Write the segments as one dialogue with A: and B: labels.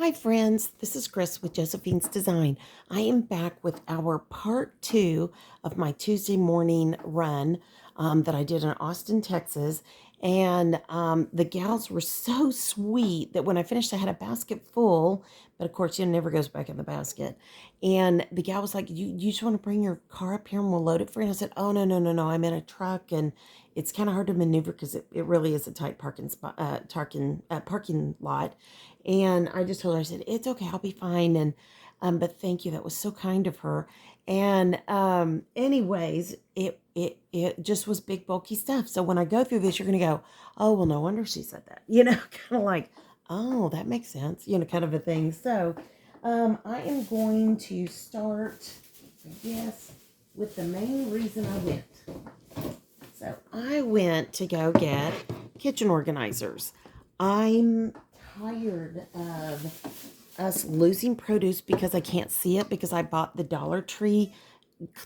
A: Hi, friends. This is Chris with Josephine's Design. I am back with our part two of my Tuesday morning run that I did in Austin, Texas. And the gals were so sweet that when I finished, I had a basket full, but of course, it never goes back in the basket. And the gal was like, you just want to bring your car up here and we'll load it for you? And I said, oh, no, no, no, no. I'm in a truck and it's kind of hard to maneuver because it really is a tight parking spot, parking lot. And I just told her, I said, it's okay, I'll be fine. And but thank you, that was so kind of her. And anyways, it just was big bulky stuff. So when I go through this, you're gonna go, oh well, no wonder she said that. Kind of like, oh, that makes sense, kind of a thing. So I am going to start, I guess, with the main reason I went. So I went to go get kitchen organizers. I'm tired of us losing produce because I can't see it because I bought the Dollar Tree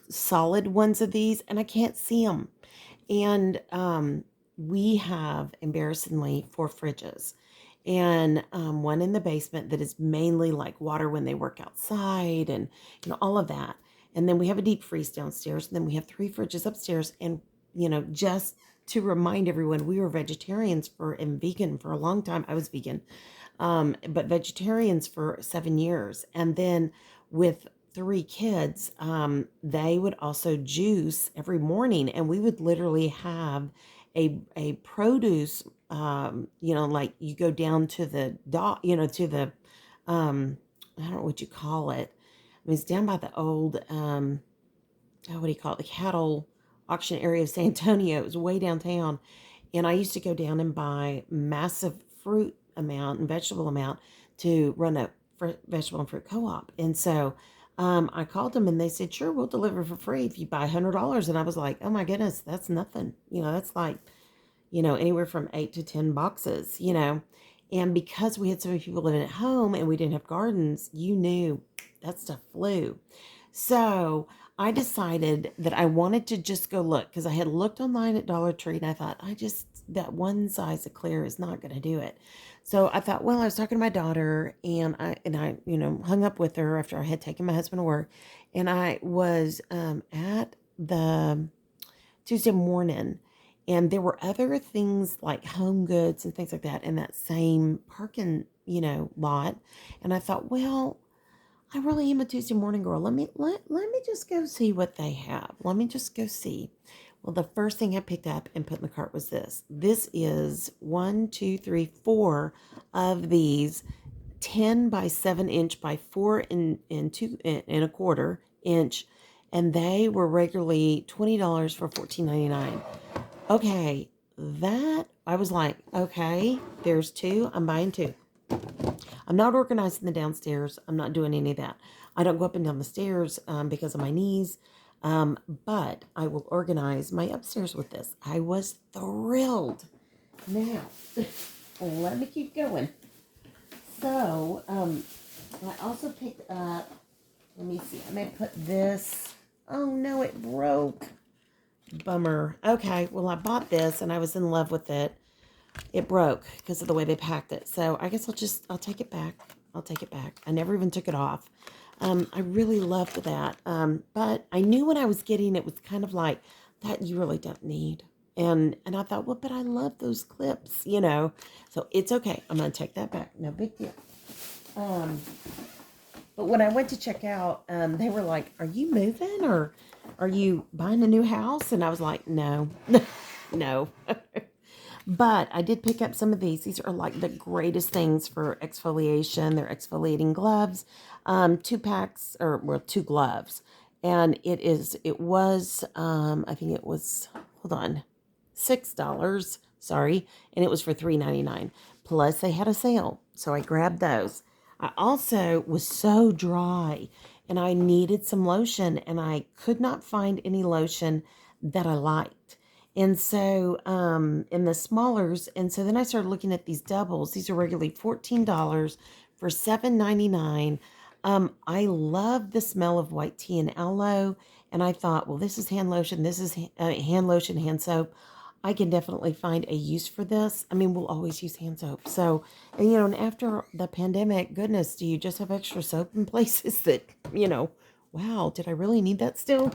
A: solid ones of these and I can't see them. And we have, embarrassingly, 4 fridges. And one in the basement that is mainly like water when they work outside and all of that. And then we have a deep freeze downstairs. And then we have 3 fridges upstairs. And just to remind everyone, we were vegetarians and vegan for a long time. I was vegan, but vegetarians for 7 years. And then with 3 kids, they would also juice every morning, and we would literally have a produce, like you go down to the dot, to the, I don't know what you call it. I mean, it's down by the old, what do you call it? The cattle auction area of San Antonio. It was way downtown. And I used to go down and buy massive fruit amount and vegetable amount to run a vegetable and fruit co-op. And so I called them and they said, sure, we'll deliver for free if you buy $100. And I was like, oh my goodness, that's nothing. That's like, anywhere from 8 to 10 boxes. And because we had so many people living at home and we didn't have gardens, that stuff flew. So I decided that I wanted to just go look because I had looked online at Dollar Tree and I thought, that one size of clear is not going to do it. So I thought, well, I was talking to my daughter and I hung up with her after I had taken my husband to work. And I was at the Tuesday morning and there were other things like home goods and things like that in that same parking, lot. And I thought, well, I really am a Tuesday morning girl. Let me just go see what they have. Let me just go see. Well, the first thing I picked up and put in the cart was this. This is 1, 2, 3, 4 of these 10 by 7 inch by 4 and 2 1/4 inch, and they were regularly $20 for $14.99. Okay, that I was like, okay, there's 2. I'm buying 2. I'm not organizing the downstairs. I'm not doing any of that. I don't go up and down the stairs because of my knees, but I will organize my upstairs with this. I was thrilled. Now, let me keep going. So, I also picked up, let me see, I may put this, oh no, it broke. Bummer. Okay, well, I bought this and I was in love with it. It broke because of the way they packed it. So I guess I'll take it back. I'll take it back. I never even took it off. I really loved that. But I knew when I was getting it was kind of like that you really don't need. And I thought, well, but I love those clips, So it's okay. I'm going to take that back. No big deal. But when I went to check out, they were like, are you moving or are you buying a new house? And I was like, no, no. But I did pick up some of these. These are like the greatest things for exfoliation. They're exfoliating gloves, 2 packs, or well, 2 gloves. And it was, I think it was, hold on, $6, sorry. And it was for $3.99. Plus they had a sale. So I grabbed those. I also was so dry and I needed some lotion and I could not find any lotion that I liked. And so, in the smallers, and so then I started looking at these doubles. These are regularly $14 for $7.99. I love the smell of white tea and aloe, and I thought, well, this is hand lotion, this is hand lotion, hand soap. I can definitely find a use for this. I mean, we'll always use hand soap. So, and and after the pandemic, goodness, do you just have extra soap in places that, wow, did I really need that still?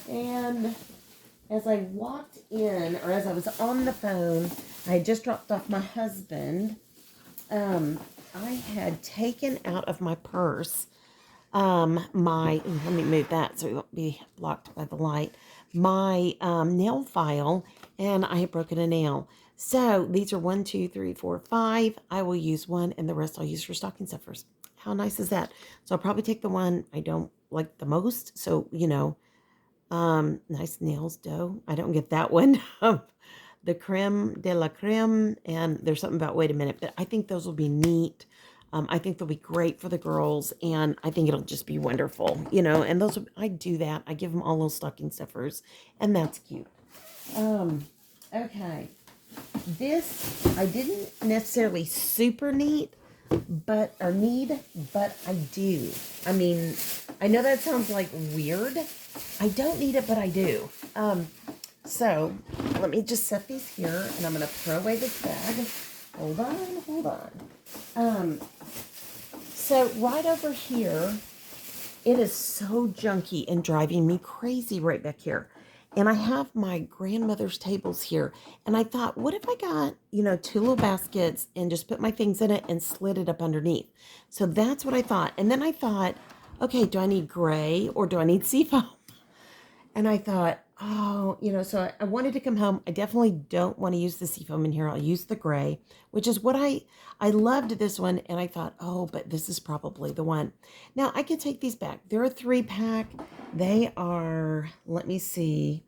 A: And as I walked in, or as I was on the phone, I had just dropped off my husband. I had taken out of my purse let me move that so it won't be blocked by the light, my nail file, and I had broken a nail. So these are 1, 2, 3, 4, 5. I will use one, and the rest I'll use for stocking stuffers. How nice is that? So I'll probably take the one I don't like the most. So, nice nails dough. I don't get that one. The creme de la creme, and there's something about, wait a minute, but I think those will be neat. I think they'll be great for the girls, and I think it'll just be wonderful, and I do that. I give them all little stocking stuffers, and that's cute. Okay. This, I didn't necessarily super need, but I do. I mean, I know that sounds like weird. I don't need it, but I do. So let me just set these here, and I'm going to throw away this bag. Hold on. So right over here, it is so junky and driving me crazy right back here. And I have my grandmother's tables here. And I thought, what if I got, 2 little baskets and just put my things in it and slid it up underneath? So that's what I thought. And then I thought, okay, do I need gray or do I need seafoam? And I thought, so I wanted to come home. I definitely don't want to use the seafoam in here. I'll use the gray, which is what I loved this one. And I thought, but this is probably the one. Now I can take these back. They're a 3-pack. They are, let me see.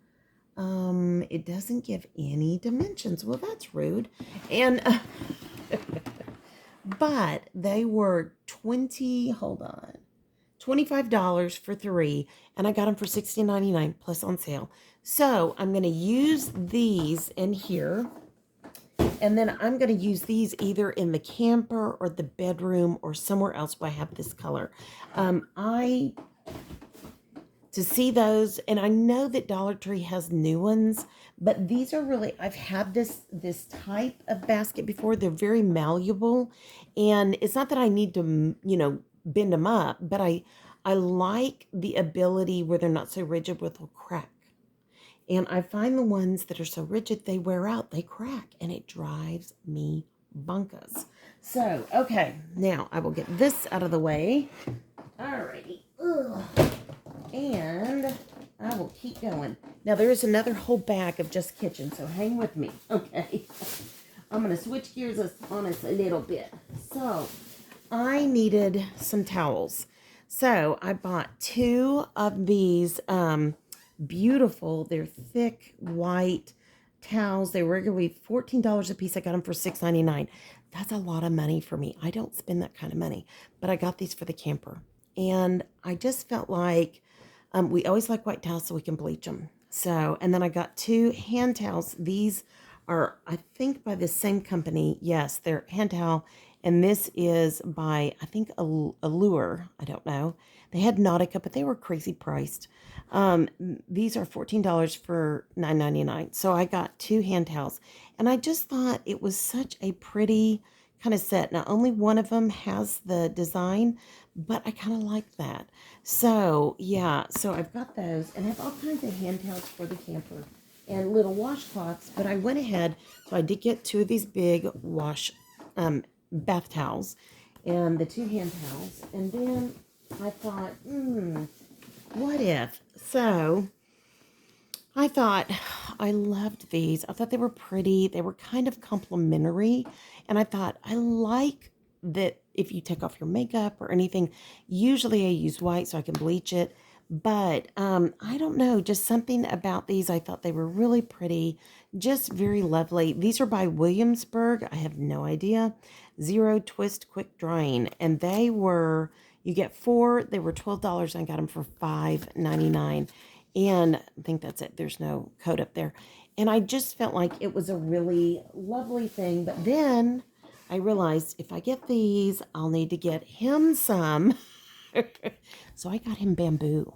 A: It doesn't give any dimensions. Well, that's rude. And, but they were $25 for 3, and I got them for $16.99 plus on sale. So I'm going to use these in here, and then I'm going to use these either in the camper or the bedroom or somewhere else where I have this color. To see those, and I know that Dollar Tree has new ones, but these are really, I've had this type of basket before. They're very malleable, and it's not that I need to, bend them up, but I like the ability where they're not so rigid where they'll crack. And I find the ones that are so rigid, they wear out, they crack, and it drives me bonkers. So, okay, now I will get this out of the way. Alrighty. Ugh. And I will keep going. Now, there is another whole bag of just kitchen, so hang with me, okay? I'm going to switch gears on us a little bit. So, I needed some towels. So, I bought 2 of these beautiful, they're thick, white towels. They were regularly $14 a piece. I got them for $6.99. That's a lot of money for me. I don't spend that kind of money, but I got these for the camper. And I just felt like we always like white towels so we can bleach them. So, and then I got 2 hand towels. These are, I think, by the same company. Yes, they're hand towel. And this is by, I think, Allure. I don't know. They had Nautica, but they were crazy priced. These are $14 for $9.99. So I got 2 hand towels. And I just thought it was such a pretty kind of set. Now, only one of them has the design, but I kind of like that. So, yeah, so I've got those, and I have all kinds of hand towels for the camper and little washcloths, but I went ahead, so I did get 2 of these big bath towels and the 2 hand towels, and then I thought, what if? So I thought, I loved these. I thought they were pretty. They were kind of complimentary. And I thought, I like that if you take off your makeup or anything, usually I use white so I can bleach it. But I don't know, just something about these. I thought they were really pretty, just very lovely. These are by Williamsburg. I have no idea. Zero Twist Quick Drying. And they were, you get 4. They were $12. And I got them for $5.99. And I think that's it. There's no code up there. And I just felt like it was a really lovely thing. But then I realized if I get these, I'll need to get him some. So I got him bamboo.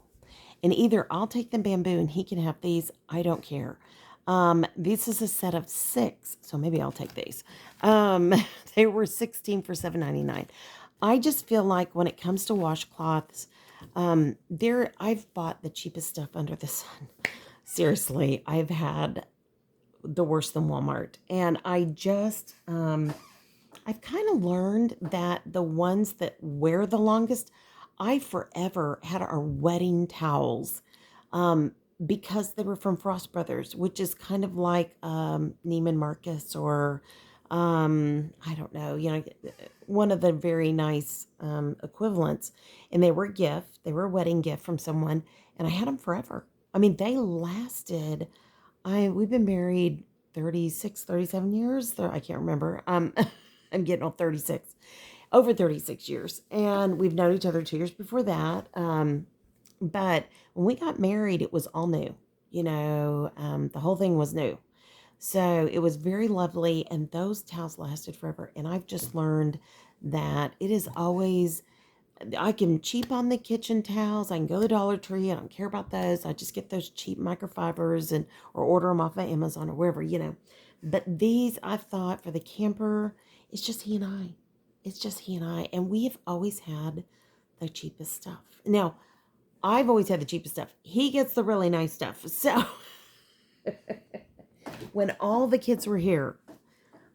A: And either I'll take the bamboo and he can have these. I don't care. This is a set of 6, so maybe I'll take these. Um, they were 16 for $7.99. I just feel like when it comes to washcloths, I've bought the cheapest stuff under the sun. Seriously, I've had the worse than Walmart, and I've kind of learned that the ones that wear the longest, I forever had our wedding towels, um, because they were from Frost Brothers, which is kind of like Neiman Marcus or I don't know, one of the very nice equivalents. And they were a gift, they were a wedding gift from someone, and I had them forever. I mean, they lasted. We've been married 36, 37 years. I can't remember. I'm getting on 36, over 36 years. And we've known each other 2 years before that. But when we got married, it was all new. The whole thing was new. So it was very lovely. And those towels lasted forever. And I've just learned that it is always, I can cheap on the kitchen towels. I can go to the Dollar Tree. I don't care about those. I just get those cheap microfibers or order them off of Amazon or wherever. But these, I thought for the camper, it's just he and I. It's just he and I. And we have always had the cheapest stuff. Now, I've always had the cheapest stuff. He gets the really nice stuff. So when all the kids were here,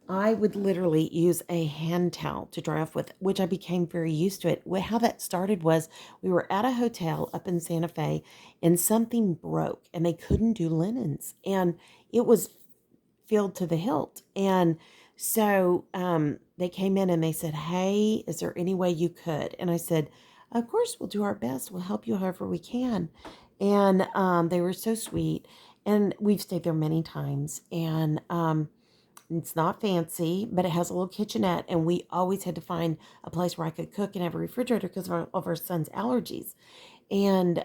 A: I would literally use a hand towel to dry off with, which I became very used to it. How that started was we were at a hotel up in Santa Fe and something broke and they couldn't do linens. And it was filled to the hilt. And so they came in and they said, "Hey, is there any way you could?" And I said, "Of course, we'll do our best. We'll help you however we can." And they were so sweet. And we've stayed there many times. And it's not fancy, but it has a little kitchenette. And we always had to find a place where I could cook and have a refrigerator because of our son's allergies. And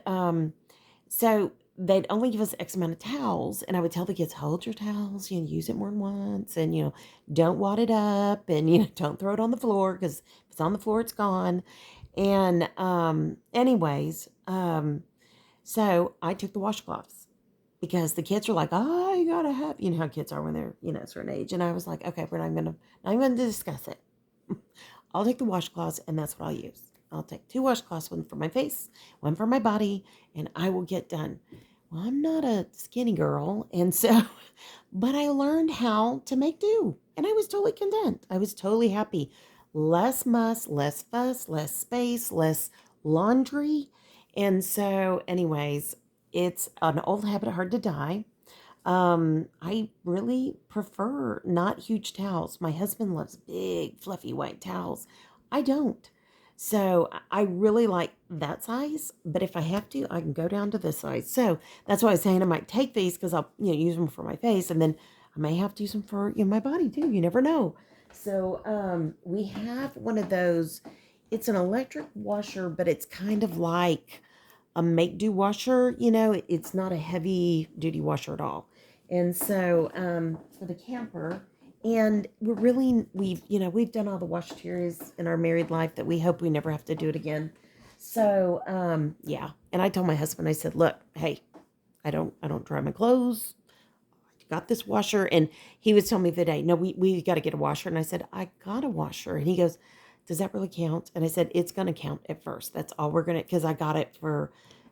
A: so they'd only give us X amount of towels. And I would tell the kids, hold your towels, use it more than once. And, don't wad it up and, don't throw it on the floor because if it's on the floor, it's gone. And anyways, so I took the washcloths because the kids were like, "Oh, you gotta have," how kids are when they're, a certain age. And I was like, "Okay, we're not gonna discuss it. I'll take the washcloths and that's what I'll use. I'll take 2 washcloths, one for my face, one for my body, and I will get done." Well, I'm not a skinny girl, and so, but I learned how to make do, and I was totally content. I was totally happy. Less muss, less fuss, less space, less laundry. And so, anyways, it's an old habit hard to die. I really prefer not huge towels. My husband loves big, fluffy white towels. I don't. So I really like that size, but if I have to, I can go down to this size. So that's why I was saying I might take these because I'll, use them for my face, and then I may have to use them for, my body too. You never know. So we have one of those. It's an electric washer, but it's kind of like a make-do washer. It's not a heavy-duty washer at all. And so for the camper, and we've done all the wash tears in our married life that we hope we never have to do it again. So yeah. And I told my husband, I said, "Look, hey, I don't dry my clothes. Got this washer." And he was telling me the day, "No, we got to get a washer." And I said, "I got a washer." And he goes, "Does that really count?" And I said, "It's going to count at first. That's all we're going to," because I got it for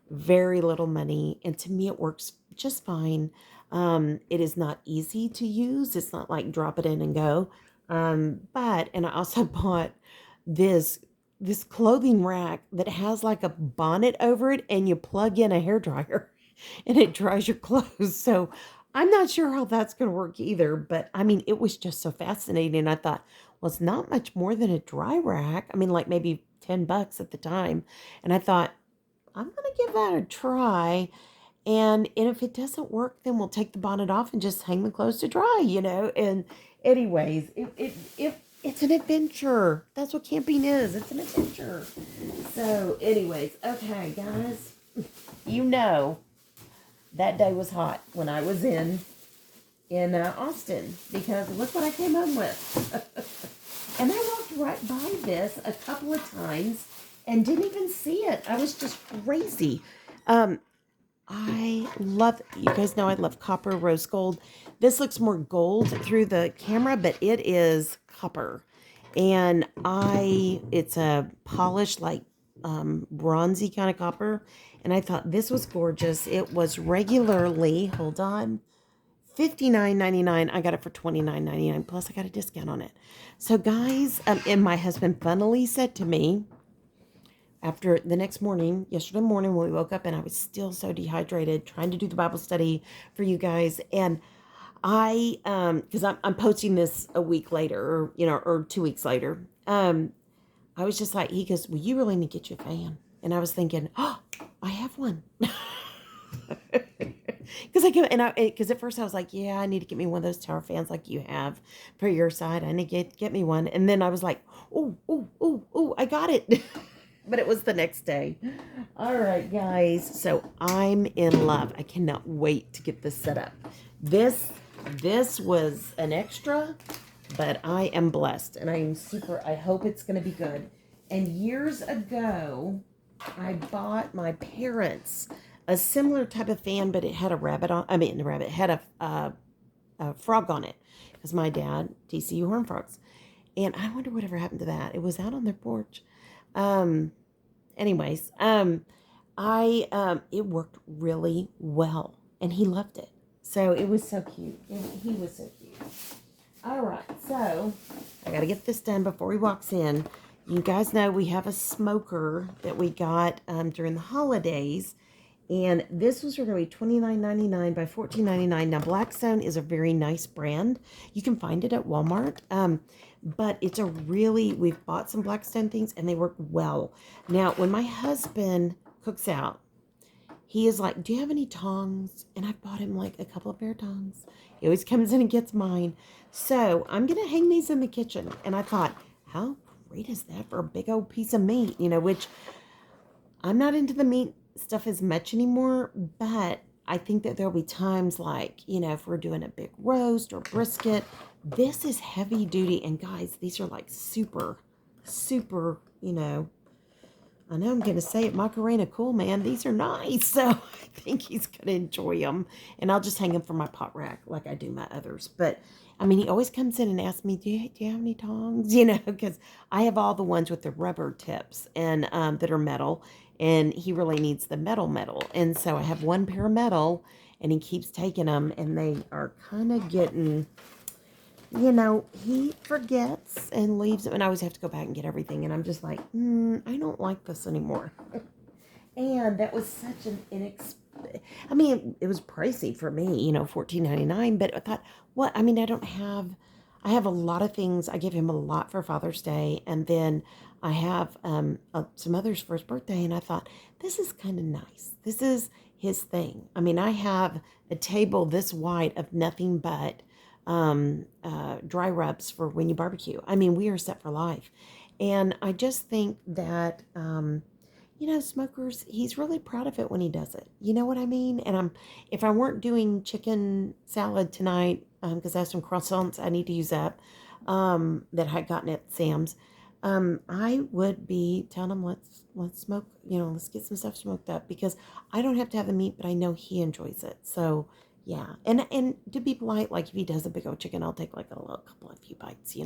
A: very little money. And to me, it works just fine. It is not easy to use. It's not like drop it in and go. And I also bought this clothing rack that has like a bonnet over it, and you plug in a hairdryer and it dries your clothes. So I'm not sure how that's going to work either, but I mean, it was just so fascinating. I thought, well, it's not much more than a dry rack. I mean, like maybe $10 at the time. And I thought, I'm going to give that a try. And if it doesn't work, then we'll take the bonnet off and just hang the clothes to dry. And anyways, it's an adventure. That's what camping is. It's an adventure. So anyways, okay, guys, that day was hot when I was in Austin, because look what I came home with. And I walked right by this a couple of times and didn't even see it. I was just crazy. I love, you guys know I love copper, rose gold. This looks more gold through the camera, but it is copper. And it's a polished, like bronzy kind of copper. And I thought this was gorgeous. It was regularly, hold on, $59.99. I got it for $29.99. Plus, I got a discount on it. So, guys, and my husband funnily said to me, after the next morning, yesterday morning, when we woke up and I was still so dehydrated, trying to do the Bible study for you guys. And because I'm posting this a week later, or 2 weeks later. I was just like, he goes, well, you really need to get you a fan. And I was thinking, oh, I have one. Because at first I was like, yeah, I need to get me one of those tower fans like you have for your side. I need to get me one. And then I was like, oh, I got it. But it was the next day. All right, guys. So I'm in love. I cannot wait to get this set up. This was an extra, but I am blessed. And I hope it's going to be good. And years ago, I bought my parents a similar type of fan, but it had a rabbit on. I mean, the rabbit had a frog on it, because my dad TCU horn frogs, and I wonder whatever happened to that. It was out on their porch. Anyways, it worked really well, and he loved it. So it was so cute. He was so cute. All right, so I got to get this done before he walks in. You guys know we have a smoker that we got during the holidays. And this was really $29.99 by $14.99. Now, Blackstone is a very nice brand. You can find it at Walmart. But it's we've bought some Blackstone things and they work well. Now, when my husband cooks out, he is like, do you have any tongs? And I bought him like a couple of pair of tongs. He always comes in and gets mine. So I'm going to hang these in the kitchen. And I thought, how great is that for a big old piece of meat? Which I'm not into the meat stuff as much anymore, but I think that there'll be times like, if we're doing a big roast or brisket, this is heavy duty. And guys, these are like super, super, I know I'm going to say it, Macarena cool, man. These are nice. So I think he's going to enjoy them. And I'll just hang them from my pot rack like I do my others. But I mean, he always comes in and asks me, do you have any tongs? Because I have all the ones with the rubber tips and that are metal. And he really needs the metal. And so I have one pair of metal, and he keeps taking them, and they are kind of getting, he forgets and leaves them, and I always have to go back and get everything. And I'm just like, I don't like this anymore. And that was such an I mean, it was pricey for me, $14.99. But I thought, what? I mean, I have a lot of things. I give him a lot for Father's Day, and then I have some others for his birthday. And I thought, this is kind of nice. This is his thing. I mean, I have a table this wide of nothing but dry rubs for when you barbecue. I mean, we are set for life. And I just think that smokers, he's really proud of it when he does it. You know what I mean? And if I weren't doing chicken salad tonight, because I have some croissants I need to use up, that I had gotten at Sam's, I would be telling him, let's smoke, let's get some stuff smoked up, because I don't have to have the meat, but I know he enjoys it. So yeah. And to be polite, like if he does a big old chicken, I'll take like a few bites,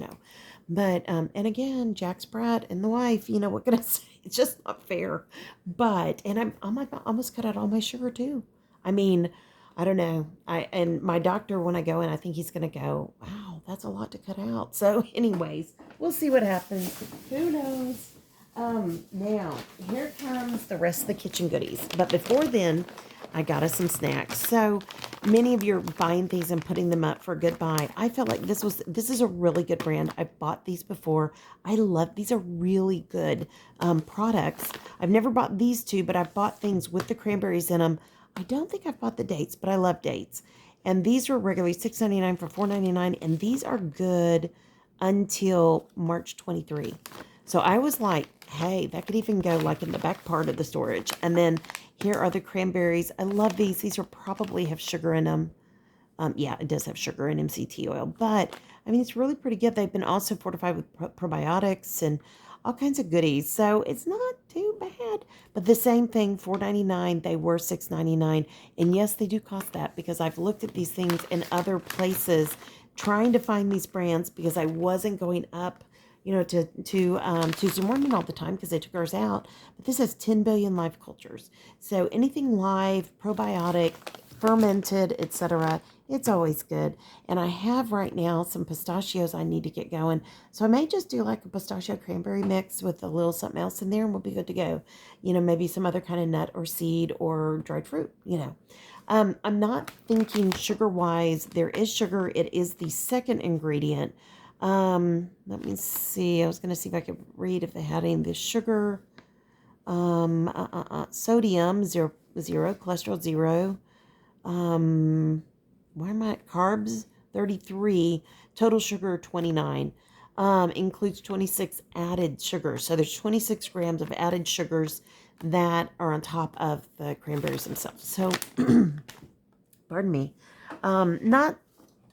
A: But, and again, Jack's brat and the wife, what can I say? It's just not fair. But, and I might almost cut out all my sugar too. I mean, I don't know. And my doctor, when I go in, I think he's going to go, wow, that's a lot to cut out. So anyways, we'll see what happens. Who knows? Now, here comes the rest of the kitchen goodies. But before then, I got us some snacks. So many of you are buying these and putting them up for a good buy. I felt like this is a really good brand. I bought these before. I love, these are really good products. I've never bought these two, but I've bought things with the cranberries in them. I don't think I've bought the dates, but I love dates. And these were regularly $6.99 for $4.99, and these are good until March 23. So I was like, hey, that could even go like in the back part of the storage. And then here are the cranberries. I love these. These are probably have sugar in them. Yeah, it does have sugar and MCT oil, but I mean, it's really pretty good. They've been also fortified with probiotics, and all kinds of goodies. So it's not too bad. But the same thing, $4.99. They were $6.99. And yes, they do cost that because I've looked at these things in other places trying to find these brands because I wasn't going up, to Tuesday morning all the time because they took ours out. But this has 10 billion live cultures. So anything live, probiotic, fermented, etc. It's always good. And I have right now some pistachios I need to get going. So I may just do like a pistachio cranberry mix with a little something else in there and we'll be good to go. Maybe some other kind of nut or seed or dried fruit. I'm not thinking sugar-wise. There is sugar. It is the second ingredient. Let me see. I was going to see if I could read if they had any of the sugar. Sodium, zero, cholesterol, 0. Where am I at? Carbs, 33. Total sugar, 29. Includes 26 added sugars. So there's 26 grams of added sugars that are on top of the cranberries themselves. So, pardon me.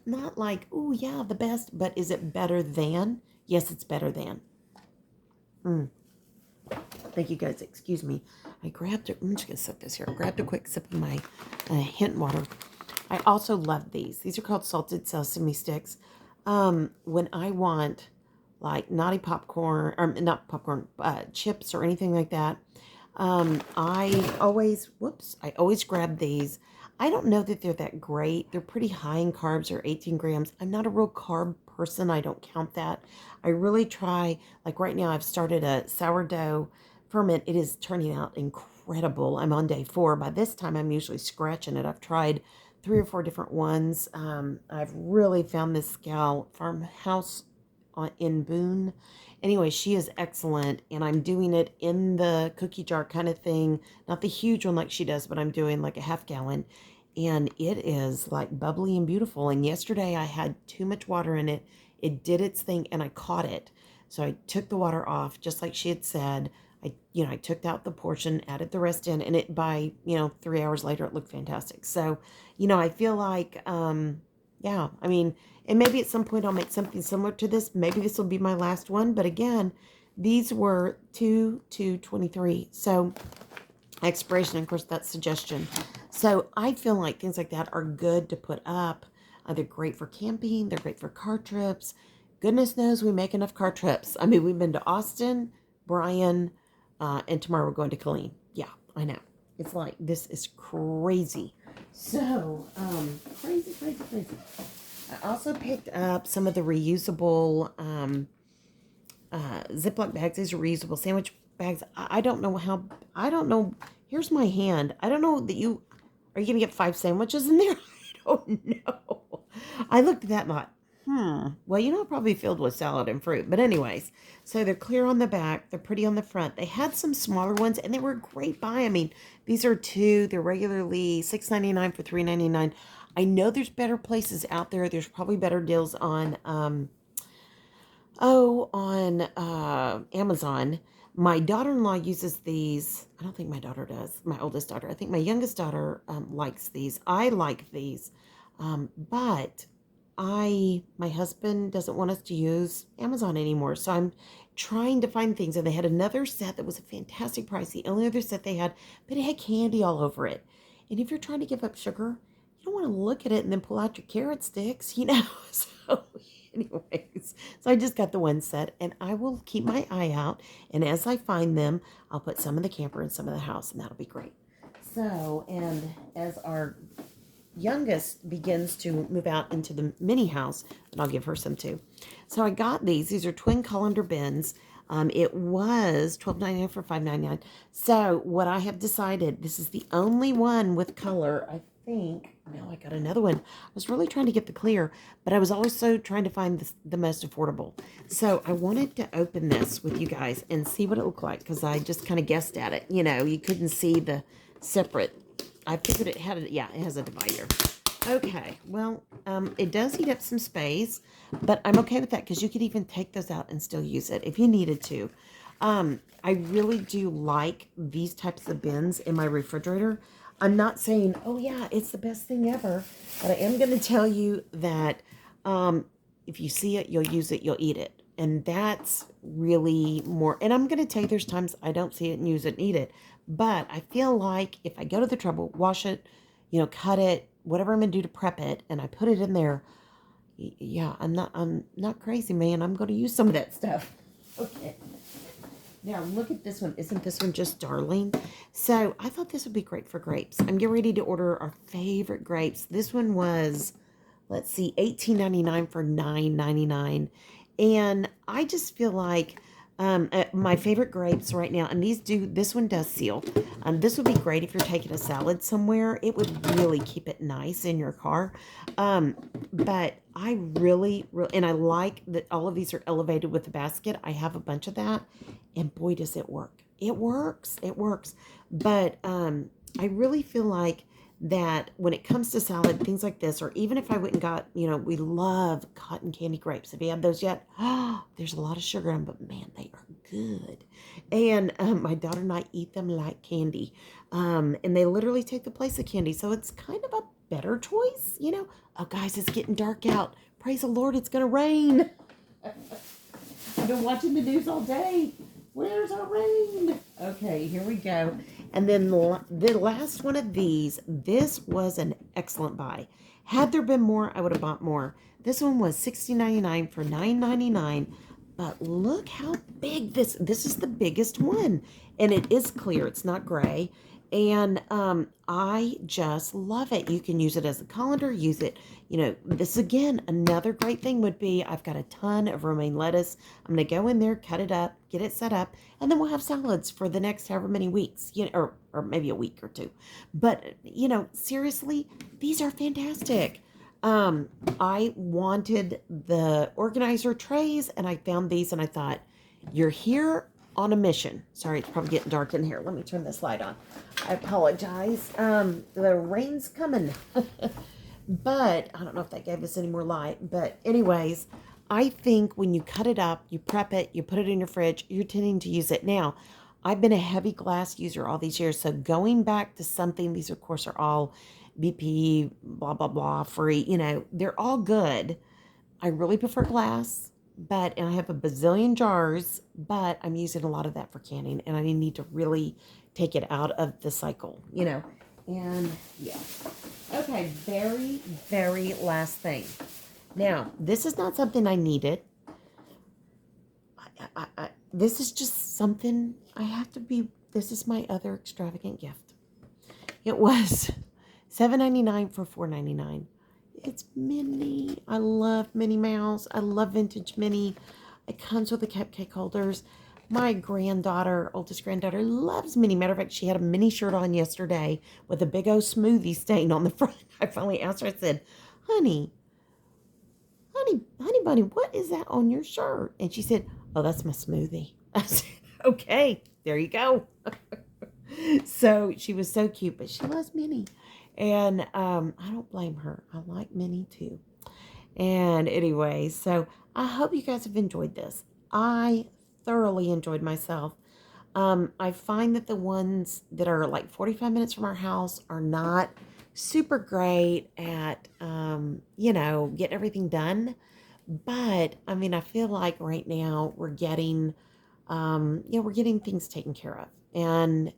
A: Not like, oh yeah, the best, but is it better than? Yes, it's better than. Thank you guys. Excuse me. I'm just going to set this here. I grabbed a quick sip of my hint water. I also love these. These are called salted sesame sticks. When I want like naughty popcorn, or not popcorn, chips or anything like that, I always grab these. I don't know that they're that great. They're pretty high in carbs, or 18 grams. I'm not a real carb person. I don't count that. I really try, like right now I've started a sourdough ferment. It is turning out incredible. I'm on day 4. By this time, I'm usually scratching it. I've tried 3 or 4 different ones. I've really found this gal, Farmhouse in Boone. Anyway, she is excellent, and I'm doing it in the cookie jar kind of thing. Not the huge one like she does, but I'm doing like a half gallon, and it is like bubbly and beautiful. And yesterday I had too much water in it. It did its thing, and I caught it. So I took the water off, just like she had said. I took out the portion, added the rest in, and it by, 3 hours later, it looked fantastic. So, I feel like, yeah, I mean, and maybe at some point I'll make something similar to this. Maybe this will be my last one. But again, these were 2/23. So expiration, of course, that's suggestion. So I feel like things like that are good to put up. They're great for camping. They're great for car trips. Goodness knows we make enough car trips. I mean, we've been to Austin, Bryan, and tomorrow we're going to Killeen. Yeah, I know. It's like, this is crazy. So, crazy. I also picked up some of the reusable Ziploc bags. These are reusable sandwich bags. I don't know. Here's my hand. I don't know that are you going to get 5 sandwiches in there? I don't know. I looked at that and thought, well, probably filled with salad and fruit. But anyways, so they're clear on the back. They're pretty on the front. They had some smaller ones, and they were a great buy. I mean, these are 2. They're regularly $6.99 for $3.99. I know there's better places out there. There's probably better deals on, Amazon. My daughter-in-law uses these. I don't think my daughter does. My oldest daughter. I think my youngest daughter likes these. I like these. But my husband doesn't want us to use Amazon anymore. So I'm trying to find things. And they had another set that was a fantastic price. The only other set they had, but it had candy all over it. And if you're trying to give up sugar, you don't want to look at it and then pull out your carrot sticks, So anyways, so I just got the one set, and I will keep my eye out. And as I find them, I'll put some in the camper and some in the house, and that'll be great. So, and as our youngest begins to move out into the mini house, and I'll give her some too. So I got these. These are twin colander bins. It was $12.99 for $5.99. So what I have decided, this is the only one with color, I think. No, I got another one. I was really trying to get the clear, but I was also trying to find the most affordable. So I wanted to open this with you guys and see what it looked like, because I just kind of guessed at it. You couldn't see the separate. I figured it has a divider. Okay, well, it does eat up some space, but I'm okay with that because you could even take those out and still use it if you needed to. I really do like these types of bins in my refrigerator. I'm not saying, oh yeah, it's the best thing ever, but I am going to tell you that if you see it, you'll use it, you'll eat it. And that's really more, and I'm going to tell you, there's times I don't see it and use it, need it. But I feel like if I go to the trouble, wash it, cut it, whatever I'm going to do to prep it, and I put it in there, yeah, I'm not crazy, man. I'm going to use some of that stuff. Okay. Now look at this one. Isn't this one just darling? So I thought this would be great for grapes. I'm getting ready to order our favorite grapes. This one was, let's see, $18.99 for $9.99. And I just feel like my favorite grapes right now, and this one does seal. This would be great if you're taking a salad somewhere. It would really keep it nice in your car. But I really, and I like that all of these are elevated with the basket. I have a bunch of that, and boy, does it work. It works. It works. But I really feel like that when it comes to salad, things like this, or even if I went and got, we love cotton candy grapes. Have you had those yet? Oh, there's a lot of sugar in them, but man, they are good. And my daughter and I eat them like candy. And they literally take the place of candy. So it's kind of a better choice, Oh, guys, it's getting dark out. Praise the Lord, it's going to rain. I've been watching the news all day. Where's our rain? Okay, here we go. And then the last one of these, this was an excellent buy. Had there been more, I would have bought more. This one was $16.99 for $9.99. But look how big this is the biggest one. And it is clear, it's not gray. And I just love it. You can use it as a colander, use it, this again, another great thing would be, I've got a ton of romaine lettuce. I'm going to go in there, cut it up, get it set up, and then we'll have salads for the next however many weeks, or maybe a week or two. But, seriously, these are fantastic. I wanted the organizer trays, and I found these, and I thought, you're here on a mission. Sorry, it's probably getting dark in here. Let me turn this light on. I apologize. The rain's coming. But I don't know if that gave us any more light. But anyways, I think when you cut it up, you prep it, you put it in your fridge, you're tending to use it. Now, I've been a heavy glass user all these years. So going back to something, these of course are all BP, blah, blah, blah, free. They're all good. I really prefer glass. And I have a bazillion jars, but I'm using a lot of that for canning, and I need to really take it out of the cycle, and yeah. Okay, very, very last thing. Now, this is not something I needed. This is just something I have to be, this is my other extravagant gift. It was $7.99 for $4.99. It's Minnie. I love Minnie Mouse. I love vintage Minnie. It comes with the cupcake holders. My granddaughter, oldest granddaughter, loves Minnie. Matter of fact, she had a Minnie shirt on yesterday with a big old smoothie stain on the front. I finally asked her, I said, honey bunny, what is that on your shirt? And she said, oh, that's my smoothie. I said, okay, there you go. So she was so cute, but she loves Minnie. And I don't blame her. I like Minnie too. And anyway, so I hope you guys have enjoyed this. I thoroughly enjoyed myself. I find that the ones that are like 45 minutes from our house are not super great at, getting everything done. But I mean, I feel like right now we're getting, we're getting things taken care of. And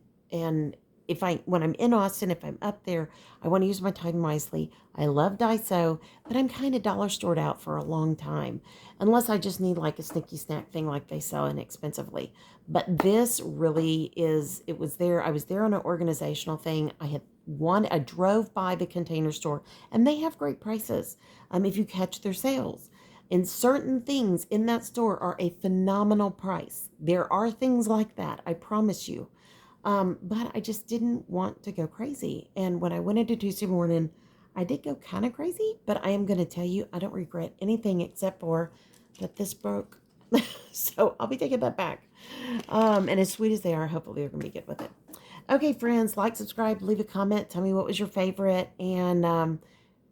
A: when I'm in Austin, if I'm up there, I want to use my time wisely. I love Daiso, but I'm kind of dollar stored out for a long time, unless I just need like a sneaky snack thing like they sell inexpensively. But this really is, it was there. I was there on an organizational thing. I drove by the Container Store, and they have great prices. If you catch their sales. And certain things in that store are a phenomenal price. There are things like that, I promise you. But I just didn't want to go crazy. And when I went into Tuesday morning, I did go kind of crazy, but I am going to tell you, I don't regret anything except for that this broke. So I'll be taking that back. And as sweet as they are, hopefully they're going to be good with it. Okay, friends, like, subscribe, leave a comment. Tell me what was your favorite. And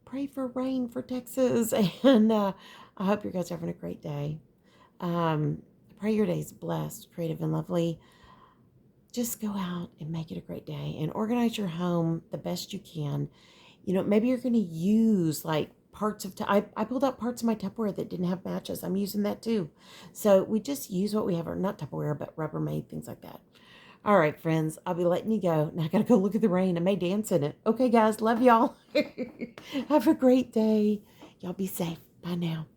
A: pray for rain for Texas. And I hope you guys are having a great day. I pray your day's blessed, creative, and lovely. Just go out and make it a great day and organize your home the best you can. Maybe you're going to use like parts of, I pulled out parts of my Tupperware that didn't have matches. I'm using that too. So we just use what we have, or not Tupperware, but Rubbermaid, things like that. All right, friends, I'll be letting you go. Now I got to go look at the rain. I may dance in it. Okay, guys, love y'all. Have a great day. Y'all be safe. Bye now.